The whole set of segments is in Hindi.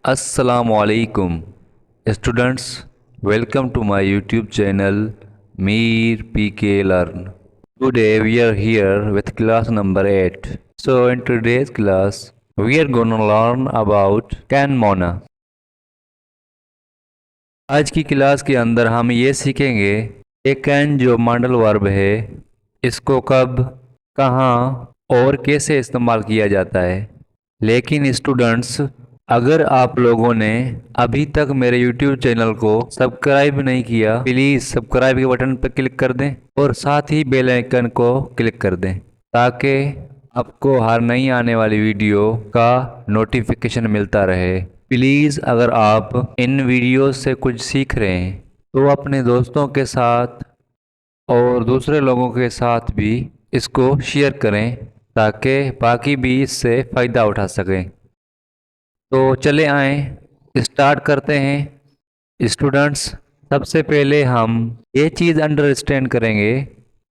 Assalamualaikum students, welcome to my YouTube channel Meer PK Learn. Today we are here with class number 8. So in today's class we are gonna learn about can mona. आज की क्लास के अंदर हम ये सीखेंगे कि कैन जो मॉडल वर्ब है इसको कब, कहाँ और कैसे इस्तेमाल किया जाता है। लेकिन स्टूडेंट्स, अगर आप लोगों ने अभी तक मेरे YouTube चैनल को सब्सक्राइब नहीं किया, प्लीज़ सब्सक्राइब के बटन पर क्लिक कर दें और साथ ही बेल आइकन को क्लिक कर दें ताकि आपको हर नई आने वाली वीडियो का नोटिफिकेशन मिलता रहे। प्लीज़ अगर आप इन वीडियो से कुछ सीख रहे हैं तो अपने दोस्तों के साथ और दूसरे लोगों के साथ भी इसको शेयर करें ताकि बाकी भी इससे फ़ायदा उठा सकें। तो चले आए स्टार्ट करते हैं। स्टूडेंट्स, सबसे पहले हम ये चीज़ अंडरस्टैंड करेंगे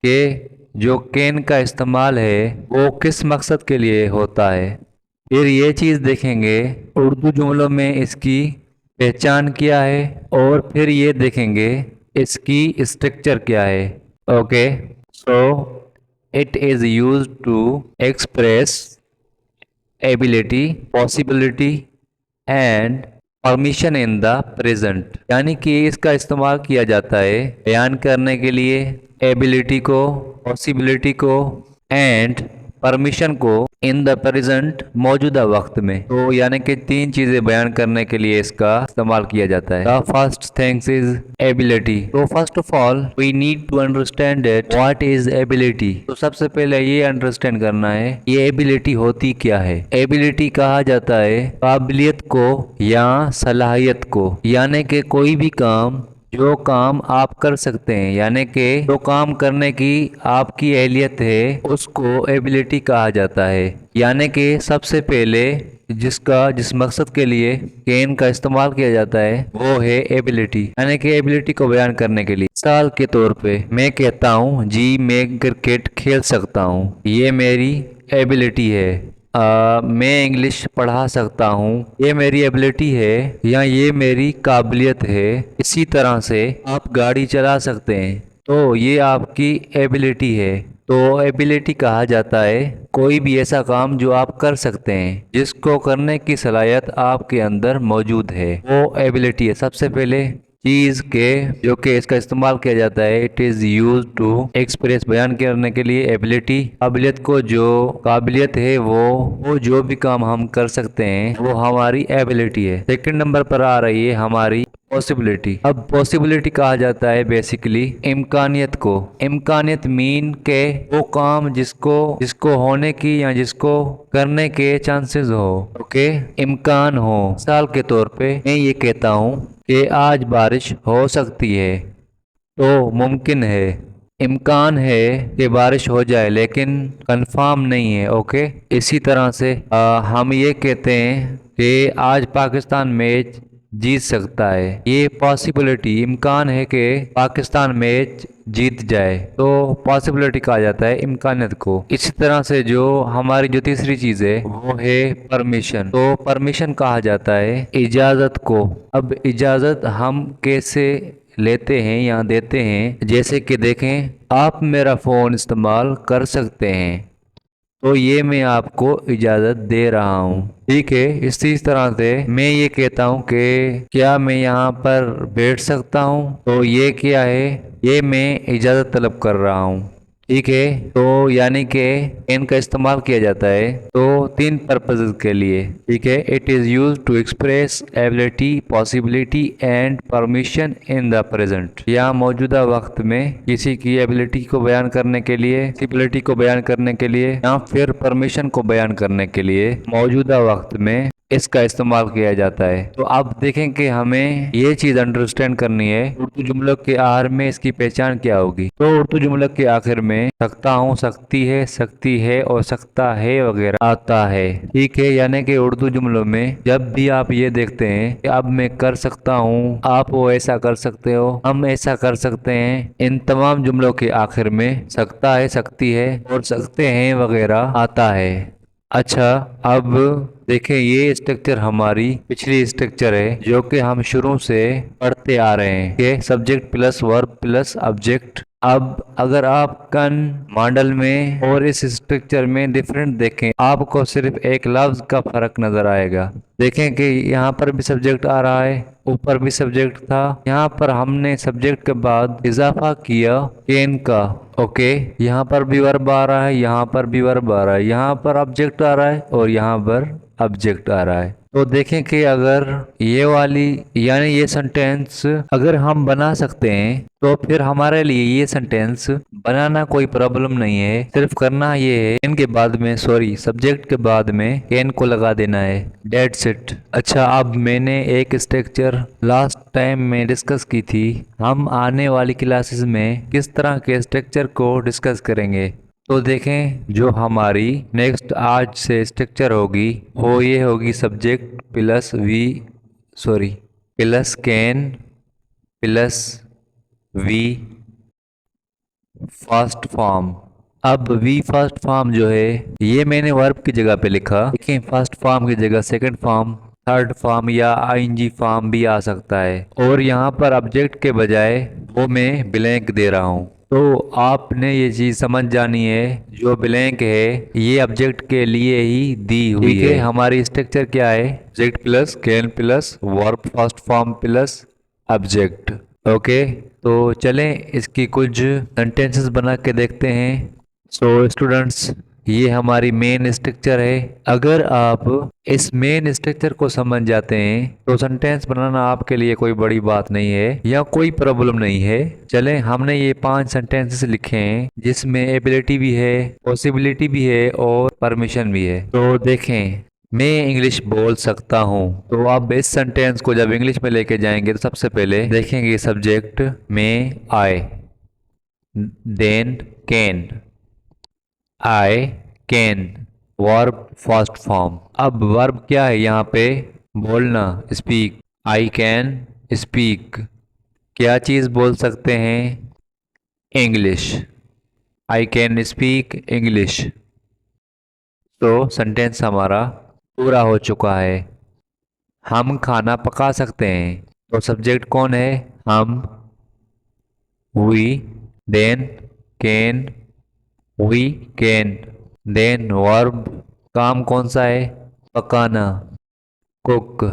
कि जो कैन का इस्तेमाल है वो किस मकसद के लिए होता है। फिर ये चीज़ देखेंगे उर्दू जुमलों में इसकी पहचान क्या है और फिर ये देखेंगे इसकी स्ट्रक्चर क्या है। Okay, so it is used to express ability, possibility and permission in the present, यानी कि इसका इस्तेमाल किया जाता है बयान करने के लिए एबिलिटी को, पॉसिबिलिटी को एंड परमिशन को इन द प्रेजेंट, मौजूदा वक्त में। तो यानी कि तीन चीज़ें बयान करने के लिए इसका इस्तेमाल किया जाता है। The first things is ability. तो first of all we need to understand it what is ability. तो सबसे पहले ये अंडरस्टैंड करना है ये एबिलिटी होती क्या है। एबिलिटी कहा जाता है काबिलियत को या सलाहियत को, यानी कि कोई भी काम जो काम आप कर सकते हैं, यानी कि जो काम करने की आपकी एहलियत है उसको एबिलिटी कहा जाता है। यानी कि सबसे पहले जिस मकसद के लिए कैन का इस्तेमाल किया जाता है वो है एबिलिटी, यानी कि एबिलिटी को बयान करने के लिए। मिसाल के तौर पे मैं कहता हूँ जी मैं क्रिकेट खेल सकता हूँ, ये मेरी एबिलिटी है। मैं इंग्लिश पढ़ा सकता हूँ, ये मेरी एबिलिटी है या ये मेरी काबिलियत है। इसी तरह से आप गाड़ी चला सकते हैं तो ये आपकी एबिलिटी है। तो एबिलिटी कहा जाता है कोई भी ऐसा काम जो आप कर सकते हैं, जिसको करने की सलाहियत आपके अंदर मौजूद है, वो एबिलिटी है। सबसे पहले चीज़ के जो कि इसका इस्तेमाल किया जाता है, it is use to express, बयान करने के लिए एबिलिटी, काबिलियत को, जो काबिलियत है वो जो भी काम हम कर सकते हैं वो हमारी एबिलिटी है। सेकंड नंबर पर आ रही है हमारी पॉसिबिलिटी। अब पॉसिबिलिटी कहा जाता है बेसिकली इम्कानियत को। इम्कानियत मीन के वो काम जिसको जिसको होने की या जिसको करने के चांसेस हो, ओके, इम्कान हो। मिसाल के तौर पे मैं ये कहता हूँ कि आज बारिश हो सकती है, तो मुमकिन है, इम्कान है कि बारिश हो जाए लेकिन कंफर्म नहीं है। ओके, इसी तरह से हम ये कहते हैं कि आज पाकिस्तान मैच जीत सकता है, ये पॉसिबिलिटी, इम्कान है कि पाकिस्तान मैच जीत जाए, तो पॉसिबिलिटी कहा जाता है इम्कानियत को। इसी तरह से जो हमारी जो तीसरी चीज़ है वो है परमिशन। तो परमिशन कहा जाता है इजाज़त को। अब इजाज़त हम कैसे लेते हैं या देते हैं, जैसे कि देखें आप मेरा फ़ोन इस्तेमाल कर सकते हैं, तो ये मैं आपको इजाज़त दे रहा हूँ। ठीक है, इसी तरह से मैं ये कहता हूँ कि क्या मैं यहाँ पर बैठ सकता हूँ, तो ये क्या है, ये मैं इजाज़त तलब कर रहा हूँ। ठीक है, तो यानी कि कैन का इस्तेमाल किया जाता है तो तीन पर्पजेज के लिए। ठीक है, it is use to express ability, possibility and permission in the present, या मौजूदा वक्त में किसी की एबिलिटी को बयान करने के लिए, पॉसिबिलिटी को बयान करने के लिए या फिर परमिशन को बयान करने के लिए मौजूदा वक्त में इसका इस्तेमाल किया जाता है। तो अब देखें कि हमें ये चीज़ अंडरस्टैंड करनी है उर्दू जुमलों के आखिर में इसकी पहचान क्या होगी। तो उर्दू जुमलों के आखिर में सकता हूँ, सकती है और सकता है वगैरह आता है। ठीक है, यानी कि उर्दू जुमलों में जब भी आप ये देखते हैं कि अब मैं कर सकता हूँ, आप वो ऐसा कर सकते हो, हम ऐसा कर सकते हैं, इन तमाम जुमलों के आखिर में सकता है, सकती है और सकते हैं वगैरह आता है। अच्छा, अब देखें ये स्ट्रक्चर हमारी पिछली स्ट्रक्चर है जो कि हम शुरू से पढ़ते आ रहे हैं कि subject plus verb plus object. अब अगर आप कन मॉडल में और इस स्ट्रक्चर में डिफरेंट देखें, आपको सिर्फ एक लफ्ज का फर्क नजर आएगा। देखें कि यहाँ पर भी सब्जेक्ट आ रहा है, ऊपर भी सब्जेक्ट था, यहाँ पर हमने सब्जेक्ट के बाद इजाफा किया कैन का। ओके, यहाँ पर भी वर्ब आ रहा है, यहाँ पर भी वर्ब आ रहा है, यहाँ पर ऑब्जेक्ट आ रहा है और यहाँ पर ऑब्जेक्ट आ रहा है। तो देखें कि अगर ये वाली यानी ये सेंटेंस अगर हम बना सकते हैं तो फिर हमारे लिए ये सेंटेंस बनाना कोई प्रॉब्लम नहीं है। सिर्फ करना ये है कैन के बाद में सब्जेक्ट के बाद में कैन को लगा देना है। That's it. अच्छा, अब मैंने एक स्ट्रक्चर लास्ट टाइम में डिस्कस की थी, हम आने वाली क्लासेस में किस तरह के स्ट्रक्चर को डिस्कस करेंगे। तो देखें जो हमारी नेक्स्ट आज से स्ट्रक्चर होगी वो ये होगी subject plus plus can plus V first form. अब वी फर्स्ट फॉर्म जो है ये मैंने वर्ब की जगह पे लिखा, लेकिन फर्स्ट फॉर्म की जगह सेकंड फॉर्म, थर्ड फॉर्म या आईएनजी फॉर्म भी आ सकता है। और यहाँ पर ऑब्जेक्ट के बजाय वो मैं ब्लैंक दे रहा हूँ। तो आपने ये चीज समझ जानी है, जो ब्लैंक है ये ऑब्जेक्ट के लिए ही दी हुई है। हमारी स्ट्रक्चर क्या है, object plus can plus verb first form plus object. Okay, तो चलें इसकी कुछ सेंटेंसेस बना के देखते हैं। सो स्टूडेंट्स, ये हमारी मेन स्ट्रक्चर है। अगर आप इस मेन स्ट्रक्चर को समझ जाते हैं तो सेंटेंस बनाना आपके लिए कोई बड़ी बात नहीं है या कोई प्रॉब्लम नहीं है। चलें, हमने ये 5 सेंटेंसेस लिखे हैं जिसमें एबिलिटी भी है, पॉसिबिलिटी भी है और परमिशन भी है। तो देखें, मैं इंग्लिश बोल सकता हूँ। तो आप इस सेंटेंस को जब इंग्लिश में लेके जाएंगे तो सबसे पहले देखेंगे सब्जेक्ट में I, then can, I can, verb first form. अब वर्ब क्या है यहाँ पे, बोलना, स्पीक। आई कैन स्पीक, क्या चीज़ बोल सकते हैं, English. I can speak English. तो सेंटेंस हमारा पूरा हो चुका है। हम खाना पका सकते हैं। तो सब्जेक्ट कौन है, हम, we, then can, we can, then verb, काम कौन सा है, पकाना, कुक,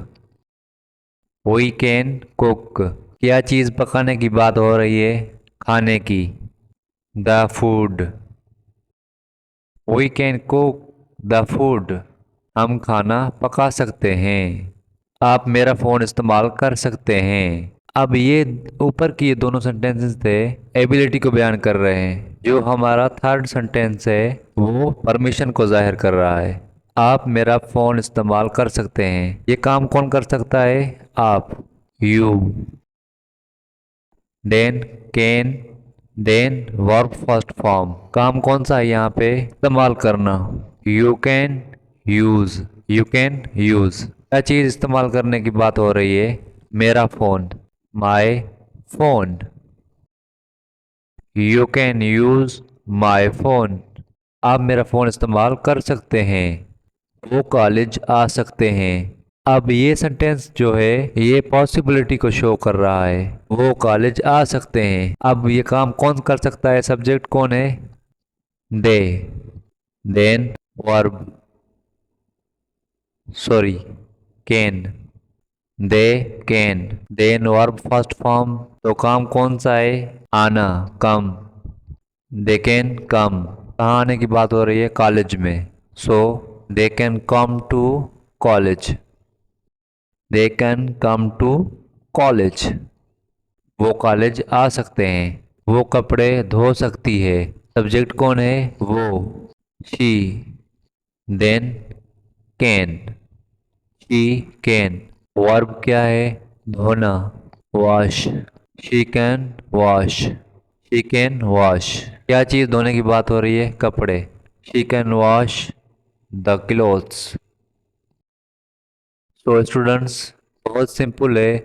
वी कैन कुक, क्या चीज़ पकाने की बात हो रही है, खाने की, the food, we can cook the food, हम खाना पका सकते हैं। आप मेरा फ़ोन इस्तेमाल कर सकते हैं। अब ये ऊपर की ये दोनों सेंटेंसेस थे एबिलिटी को बयान कर रहे हैं। जो हमारा थर्ड सेंटेंस है वो परमिशन को जाहिर कर रहा है। आप मेरा फ़ोन इस्तेमाल कर सकते हैं, ये काम कौन कर सकता है, आप, you, then can, then verb first form, काम कौन सा है यहाँ पे, इस्तेमाल करना, you can use, you can use, क्या चीज़ इस्तेमाल करने की बात हो रही है, मेरा phone, my phone, you can use my phone, आप मेरा फ़ोन इस्तेमाल कर सकते हैं। वो कॉलेज आ सकते हैं। अब ये सेंटेंस जो है ये पॉसिबिलिटी को शो कर रहा है, वो कॉलेज आ सकते हैं। अब ये काम कौन कर सकता है, सब्जेक्ट कौन है, they, then verb can, they can, then verb first form, तो काम कौन सा है, आना, कम, दे कैन कम, कहाँ आने की बात हो रही है, कॉलेज में। So they can come to college, they can come to college, वो कॉलेज आ सकते हैं। वो कपड़े धो सकती है, सब्जेक्ट कौन है, वो, she, then can, she can, verb क्या है, धोना, wash, she can wash, she can wash, क्या चीज़ धोने की बात हो रही है, कपड़े, she can wash the clothes. तो स्टूडेंट्स बहुत सिंपल है,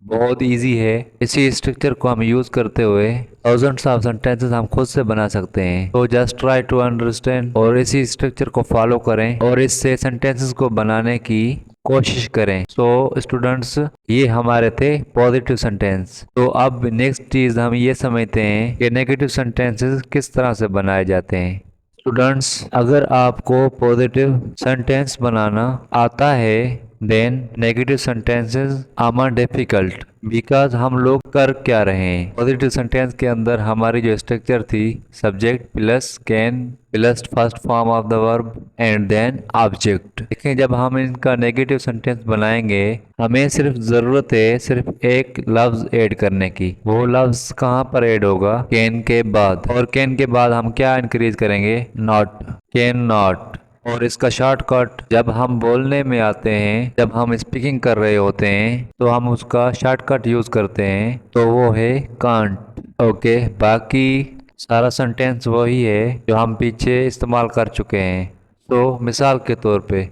बहुत इजी है। इसी स्ट्रक्चर को हम यूज करते हुए थाउजेंड्स ऑफ सेंटेंसेस हम खुद से बना सकते हैं। तो जस्ट ट्राई टू अंडरस्टैंड और इसी स्ट्रक्चर को फॉलो करें और इससे सेंटेंसेस को बनाने की कोशिश करें। सो स्टूडेंट्स, ये हमारे थे पॉजिटिव सेंटेंस। तो अब नेक्स्ट चीज हम ये समझते हैं कि नेगेटिव सेंटेंसेस किस तरह से बनाए जाते हैं। स्टूडेंट्स, अगर आपको पॉजिटिव सेंटेंस बनाना आता है then negative sentences are difficult, because हम लोग कर क्या रहे हैं। पॉजिटिव सेंटेंस के अंदर हमारी जो स्ट्रक्चर थी subject plus can plus first form of the verb and then object. लेकिन जब हम इनका नेगेटिव सेंटेंस बनाएंगे हमें सिर्फ जरूरत है सिर्फ एक लफ्ज ऐड करने की। वो लफ्ज कहाँ पर ऐड होगा? कैन के बाद। और कैन के बाद हम क्या इंक्रीज करेंगे? नॉट। Can not. और इसका शॉर्टकट जब हम बोलने में आते हैं, जब हम स्पीकिंग कर रहे होते हैं तो हम उसका शॉर्टकट यूज करते हैं, तो वो है कांट। ओके, बाकी सारा सेंटेंस वही है जो हम पीछे इस्तेमाल कर चुके हैं। तो मिसाल के तौर पे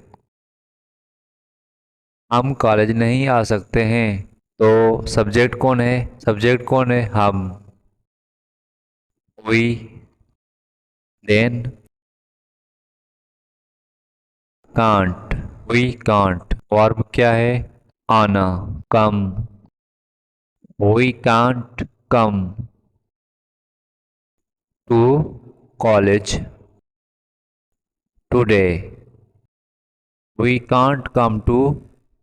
हम कॉलेज नहीं आ सकते हैं, तो सब्जेक्ट कौन है? सब्जेक्ट कौन है? हम। We. Then can't. We can't. Verb क्या है? आना। Come. We can't come to college today. We can't come to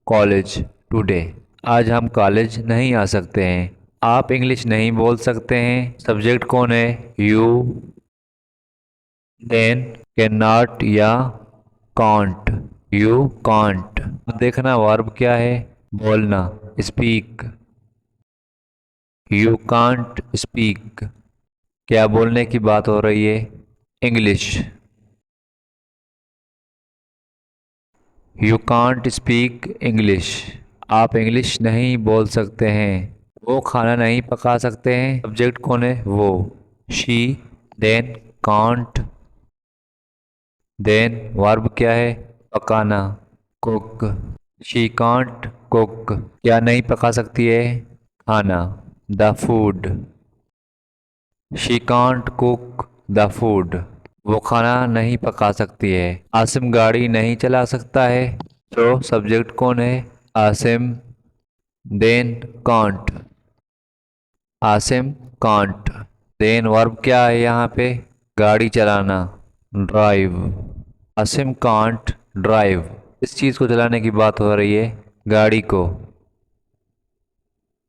college today. आज हम कॉलेज नहीं आ सकते हैं। आप इंग्लिश नहीं बोल सकते हैं। सब्जेक्ट कौन है? यू। देन कैन नॉट या कांट। You can't. देखना वर्ब क्या है? बोलना। स्पीक। You can't speak. क्या बोलने की बात हो रही है? English. You can't speak English. आप इंग्लिश नहीं बोल सकते हैं। वो खाना नहीं पका सकते हैं। सब्जेक्ट कौन है? वो। She. Then can't. Then verb क्या है? पकाना। कुक। She can't cook. क्या नहीं पका सकती है? खाना। The food. She can't cook the food. वो खाना नहीं पका सकती है। आसिम गाड़ी नहीं चला सकता है। तो सब्जेक्ट कौन है? Asim. Then can't. Asim can't. Then verb क्या है यहाँ पे? गाड़ी चलाना। ड्राइव। Asim can't drive. इस चीज़ को चलाने की बात हो रही है, गाड़ी को।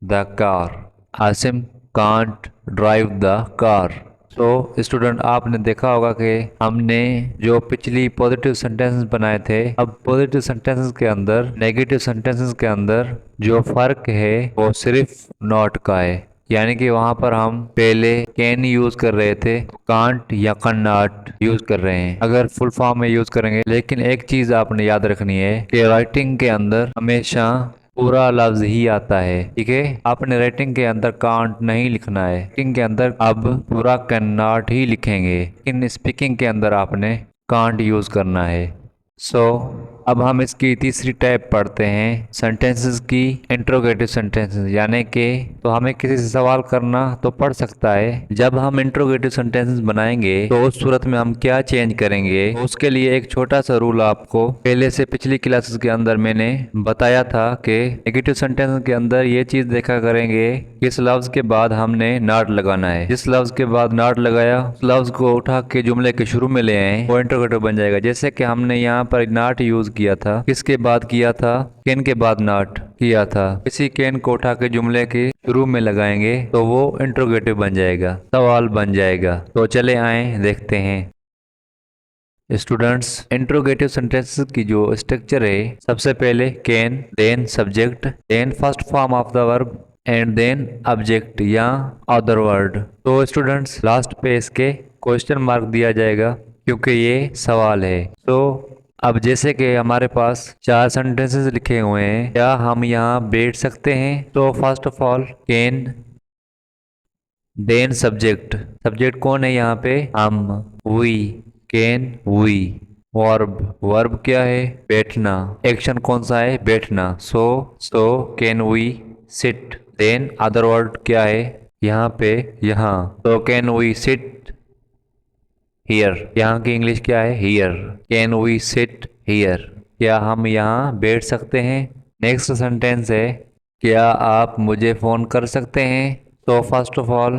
The car. Asim can't drive the car. तो स्टूडेंट, आपने देखा होगा कि हमने जो पिछली पॉजिटिव सेंटेंसेस बनाए थे, अब पॉजिटिव सेंटेंसेस के अंदर नेगेटिव सेंटेंसेस के अंदर जो फर्क है वो सिर्फ नॉट का है। यानी कि वहां पर हम पहले कैन यूज कर रहे थे, कांट या कैन नॉट यूज कर रहे हैं। अगर फुल फॉर्म में यूज करेंगे। लेकिन एक चीज आपने याद रखनी है कि राइटिंग के अंदर हमेशा पूरा लफ्ज ही आता है। ठीक है, आपने राइटिंग के अंदर कांट नहीं लिखना है। राइटिंग के अंदर अब पूरा कैन नॉट ही लिखेंगे, लेकिन स्पीकिंग के अंदर आपने कांट यूज करना है। सो अब हम इसकी तीसरी टाइप पढ़ते हैं, सेंटेंसेस की इंट्रोगेटिव सेंटेंसेस। यानी कि तो हमें किसी से सवाल करना तो पड़ सकता है। जब हम इंट्रोगेटिव सेंटेंसेस बनाएंगे तो उस सूरत में हम क्या चेंज करेंगे, तो उसके लिए एक छोटा सा रूल आपको पहले से पिछली क्लासेस के अंदर मैंने बताया था कि नेगेटिव सेंटेंस के अंदर ये चीज देखा करेंगे, किस लफ्ज के बाद हमने नॉट लगाना है। जिस लफ्ज के बाद नॉट लगाया उस लफ्ज को उठा के जुमले के शुरू में ले आए, वो इंट्रोगेटिव बन जाएगा। जैसे कि हमने यहाँ पर नॉट यूज किया था, किसके बाद किया था? कैन के बाद नॉट किया था। इसी कैन को उठा के जुमले के शुरू में लगाएंगे तो वो इंट्रोगेटिव बन जाएगा, सवाल बन जाएगा। तो चले आए देखते हैं। स्टूडेंट्स, इंट्रोगेटिव सेंटेंसेस की जो स्ट्रक्चर है, सबसे पहले can, then subject, then first form of the verb and then object या अदर वर्ड। तो स्टूडेंट्स, लास्ट पे इसके क्वेश्चन मार्क दिया जाएगा क्योंकि ये सवाल है। तो अब जैसे कि हमारे पास 4 सेंटेंसेस लिखे हुए हैं, क्या हम यहाँ बैठ सकते हैं? तो first of all can, then subject. Subject कौन है यहाँ पे? हम। We. Can we. Verb, verb क्या है? बैठना। एक्शन कौन सा है? बैठना। So can we sit, then other word क्या है यहाँ पे, यहाँ, तो कैन वी सिट हियर, यहाँ की इंग्लिश क्या है here, can we sit here, क्या हम यहाँ बैठ सकते हैं। नेक्स्ट सेंटेंस है क्या आप मुझे फोन कर सकते हैं। तो first of all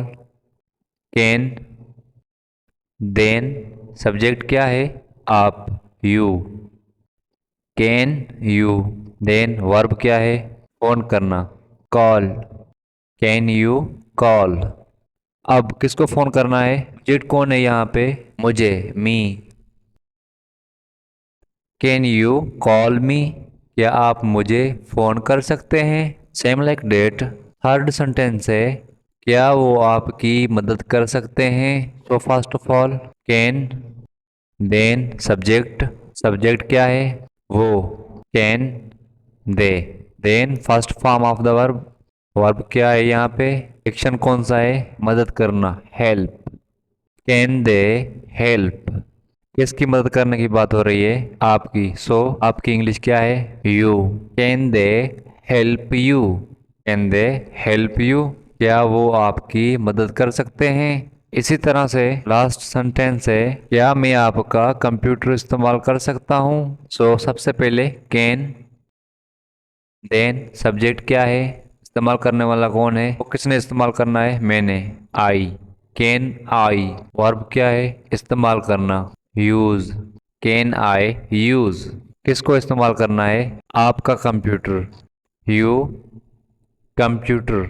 can, then subject क्या है आप, you, can you, then verb क्या है फोन करना, कॉल, कैन यू कॉल। अब किसको फोन करना है, सब्जेक्ट कौन है यहाँ पे, मुझे, me, can you call me, क्या आप मुझे फोन कर सकते हैं। Same like that third sentence है क्या वो आपकी मदद कर सकते हैं। तो first of all can, then subject, subject क्या है वो, can, they, then first form of the verb, verb क्या है यहाँ पे, एक्शन कौन सा है मदद करना, हेल्प, कैन दे हेल्प, किसकी मदद करने की बात हो रही है आपकी, सो आपकी इंग्लिश क्या है you, can they help you, can they help you, क्या वो आपकी मदद कर सकते हैं। इसी तरह से लास्ट सेंटेंस है क्या मैं आपका कंप्यूटर इस्तेमाल कर सकता हूँ। सो सबसे पहले कैन, देन सब्जेक्ट क्या है, इस्तेमाल करने वाला कौन है, वो किसने इस्तेमाल करना है मैंने, आई, कैन आई, वर्ब क्या है इस्तेमाल करना, यूज, कैन आई यूज, किसको इस्तेमाल करना है आपका कंप्यूटर, यू कंप्यूटर,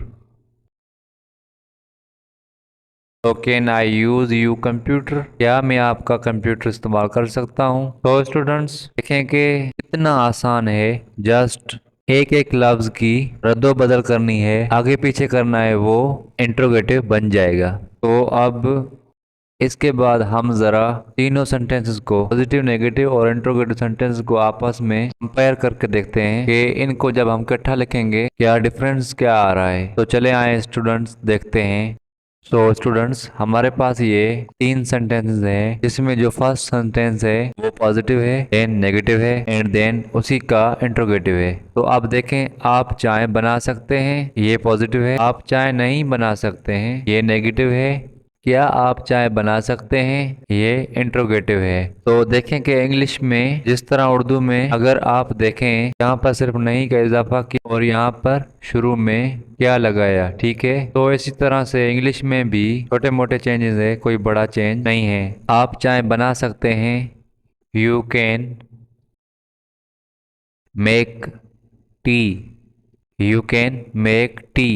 तो can I use you computer, क्या मैं आपका कंप्यूटर इस्तेमाल कर सकता हूँ। तो स्टूडेंट्स देखें कि इतना आसान है, जस्ट एक एक लफ्ज की रद्दो बदल करनी है, आगे पीछे करना है, वो इंट्रोगेटिव बन जाएगा। तो अब इसके बाद हम ज़रा तीनों सेंटेंसेस को, पॉजिटिव, नेगेटिव और इंट्रोगेटिव सेंटेंस को आपस में कंपेयर करके देखते हैं कि इनको जब हम इकट्ठा लिखेंगे क्या डिफरेंस क्या आ रहा है। तो चले आए स्टूडेंट्स देखते हैं। सो स्टूडेंट्स हमारे पास ये तीन सेंटेंसेस हैं जिसमें जो फर्स्ट सेंटेंस है वो पॉजिटिव है, देन नेगेटिव है एंड देन उसी का इंट्रोगेटिव है। तो आप देखें आप चाहे बना सकते हैं, ये पॉजिटिव है, आप चाहे नहीं बना सकते हैं, ये नेगेटिव है, क्या आप चाय बना सकते हैं, ये इंट्रोगेटिव है। तो देखें कि इंग्लिश में जिस तरह उर्दू में अगर आप देखें यहाँ पर सिर्फ नहीं का इजाफा किया और यहाँ पर शुरू में क्या लगाया, ठीक है। तो इसी तरह से इंग्लिश में भी छोटे मोटे चेंजेस है, कोई बड़ा चेंज नहीं है। आप चाय बना सकते हैं, you can make tea, you can make tea,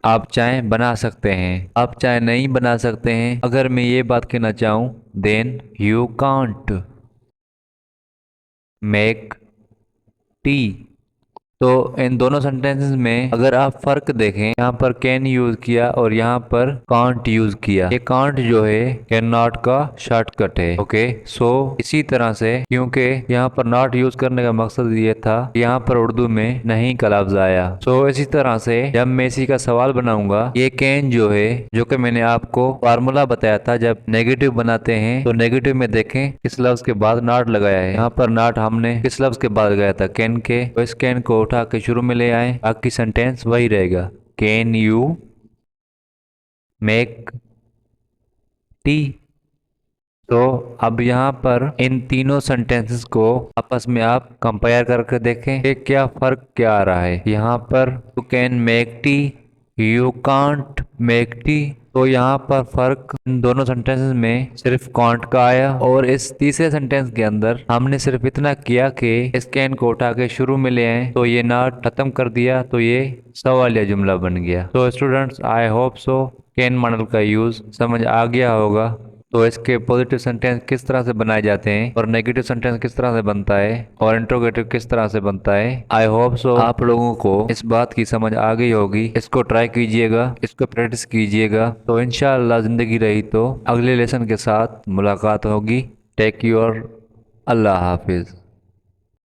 आप चाय बना सकते हैं। आप चाय नहीं बना सकते हैं, अगर मैं ये बात कहना चाहूँ then you can't make tea. तो इन दोनों सेंटेंसेस में अगर आप फर्क देखें, यहाँ पर कैन यूज किया और यहाँ पर कांट यूज किया। ये कांट जो है कैन नॉट का शॉर्टकट है, ओके। सो इसी तरह से क्योंकि यहाँ पर नॉट यूज करने का मकसद ये था, यहाँ पर उर्दू में नहीं का लफ्ज आया। सो इसी तरह से जब मैं इसी का सवाल बनाऊंगा, ये कैन जो है, जो कि मैंने आपको फार्मूला बताया था जब नेगेटिव बनाते हैं, तो नेगेटिव में देखें किस लफ्ज के बाद नॉट लगाया है। यहाँ पर नॉट हमने किस लफ्ज के बाद लगाया था, कैन के। तो इस कैन को उठा के शुरू में ले आए, बाकी सेंटेंस वही रहेगा, कैन यू मेक टी। तो अब यहाँ पर इन तीनों सेंटेंसेस को आपस में आप कंपेयर करके देखें कि क्या फर्क क्या आ रहा है। यहाँ पर you can make tea, you can't make tea, तो यहाँ पर फर्क इन दोनों सेंटेंसेस में सिर्फ कांट का आया। और इस तीसरे सेंटेंस के अंदर हमने सिर्फ इतना किया कि इस कैन को उठा के शुरू में ले आए, तो ये नॉट खत्म कर दिया, तो ये सवालिया जुमला बन गया। तो students I hope so can model का यूज समझ आ गया होगा। तो इसके पॉजिटिव सेंटेंस किस तरह से बनाए जाते हैं और नेगेटिव सेंटेंस किस तरह से बनता है और इंट्रोगेटिव किस तरह से बनता है। आई होप सो आप लोगों को इस बात की समझ आ गई होगी। इसको ट्राई कीजिएगा, इसको प्रैक्टिस कीजिएगा, तो इंशाअल्लाह जिंदगी रही तो अगले लेसन के साथ मुलाकात होगी। टेक योर, अल्लाह हाफिज।